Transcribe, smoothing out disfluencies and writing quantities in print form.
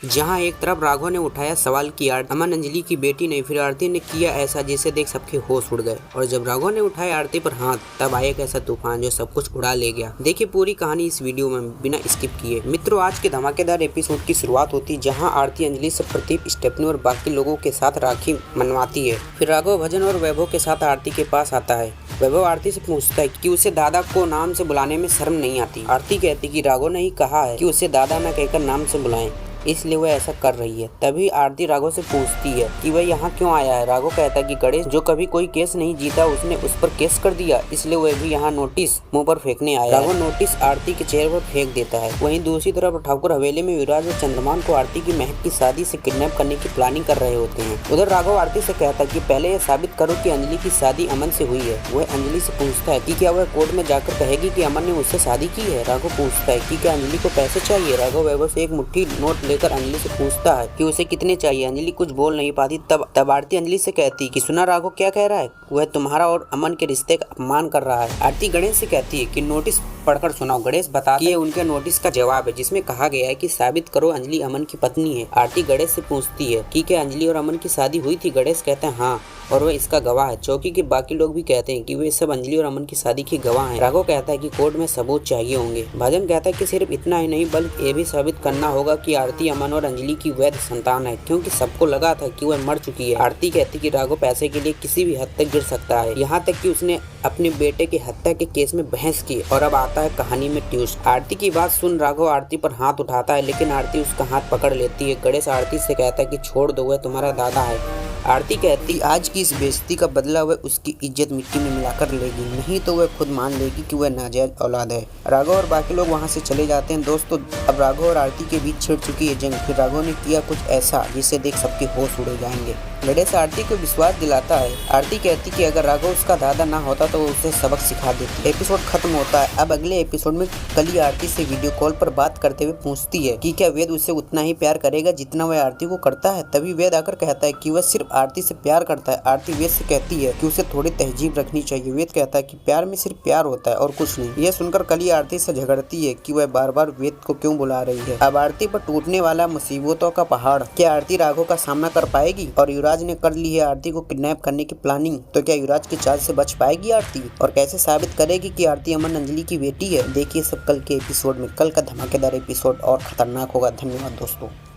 जहां एक तरफ राघव ने उठाया सवाल कि अमन अंजलि की बेटी नहीं, फिर आरती ने किया ऐसा जिसे देख सबके होश उड़ गए। और जब राघव ने उठाया आरती पर हाथ, तब आया एक ऐसा तूफान जो सब कुछ उड़ा ले गया। देखिए पूरी कहानी इस वीडियो में बिना स्किप किए। मित्रों, आज के धमाकेदार एपिसोड की शुरुआत होती जहाँ आरती अंजलि से प्रदीप, स्टेफनी और बाकी लोगों के साथ राखी मनवाती है। फिर राघव भजन और वैभव के साथ आरती के पास आता है। वैभव आरती से पूछता है कि उसे दादा को नाम से बुलाने में शर्म नहीं आती। आरती कहती कि राघव ने ही कहा है कि उसे दादा न कहकर नाम से बुलाएं, इसलिए वह ऐसा कर रही है। तभी आरती राघव से पूछती है कि वह यहाँ क्यों आया है। राघव कहता है कि गणेश जो कभी कोई केस नहीं जीता उसने उस पर केस कर दिया, इसलिए वह भी यहाँ नोटिस मुंह पर फेंकने आया। राघव नोटिस आरती के चेहरे पर फेंक देता है। वहीं दूसरी तरफ ठाकुर हवेली में युवराज और चंद्रमान को आरती की महक की शादी से किडनैप करने की प्लानिंग कर रहे होते हैं। उधर राघव आरती से कहता है कि पहले यह साबित करो कि अंजलि की शादी अमन से हुई है। वह अंजलि से पूछता है कि क्या वह कोर्ट में जाकर कहेगी कि अमन ने उससे शादी की है। राघव पूछता है कि क्या अंजलि को पैसे चाहिए। राघव वैभव से एक मुट्ठी नोट लेकर अंजलि से पूछता है कि उसे कितने चाहिए। अंजलि कुछ बोल नहीं पाती। तब आरती अंजलि से कहती कि सुना राघव क्या कह रहा है, वह तुम्हारा और अमन के रिश्ते का अपमान कर रहा है। आरती गणेश से कहती है कि नोटिस पढ़कर सुनाओ। गणेश बताता है कि ये उनके नोटिस का जवाब है जिसमें कहा गया है कि साबित करो अंजलि अमन की पत्नी है। आरती गणेश से पूछती है कि क्या अंजलि और अमन की शादी हुई थी। गणेश कहते हैं हाँ, और वह इसका गवाह है। चौकी के बाकी लोग भी कहते हैं कि वे सब अंजलि और अमन की शादी के गवाह हैं। राघव कहता है कि कोर्ट में सबूत चाहिए होंगे। भजन कहता है कि सिर्फ इतना ही नहीं बल्कि ये भी साबित करना होगा कि आरती अमन और अंजलि की वैध संतान है, क्योंकि सबको लगा था कि वह मर चुकी है। आरती कहती कि राघव पैसे के लिए किसी भी हद तक गिर सकता है, यहाँ तक कि उसने अपने बेटे की हत्या के केस में बहस की। और अब आता है कहानी में ट्विस्ट। आरती की बात सुन राघव आरती पर हाथ उठाता है, लेकिन आरती उसका हाथ पकड़ लेती है। गणेश आरती से कहता है कि छोड़ दो, वह तुम्हारा दादा है। आरती कहती आज की इस बेइज्जती का बदला वह उसकी इज्जत मिट्टी में मिलाकर लेगी, नहीं तो वह खुद मान लेगी कि वह नाजायज औलाद है। राघव और बाकी लोग वहां से चले जाते हैं। दोस्तों, अब राघव और आरती के बीच छिड़ चुकी है जंग। फिर राघव ने किया कुछ ऐसा जिसे देख सबके होश उड़े जाएंगे। गणेश आरती को विश्वास दिलाता है। आरती कहती कि अगर राघव उसका दादा ना होता तो वो उसे सबक सिखा देती। एपिसोड खत्म होता है। अब अगले एपिसोड में कली आरती से वीडियो कॉल पर बात करते हुए पूछती है कि क्या वेद उससे उतना ही प्यार करेगा जितना वह आरती को करता है। तभी वेद आकर कहता है कि वह सिर्फ आरती से प्यार करता है। आरती वेद से कहती है कि उसे थोड़ी तहजीब रखनी चाहिए। वेद कहता है कि प्यार में सिर्फ प्यार होता है और कुछ नहीं। यह सुनकर कली आरती से झगड़ती है कि वह बार बार वेद को क्यों बुला रही है। अब आरती पर टूटने वाला मुसीबतों का पहाड़। क्या आरती राघव का सामना कर पाएगी। और युवराज ने कर ली है आरती को किडनैप करने की प्लानिंग, तो क्या युवराज की चाल से बच पाएगी आरती। और कैसे साबित करेगी कि आरती अमन अंजलि की बेटी है। देखिए सब कल के एपिसोड में। कल का धमाकेदार एपिसोड और खतरनाक होगा। धन्यवाद दोस्तों।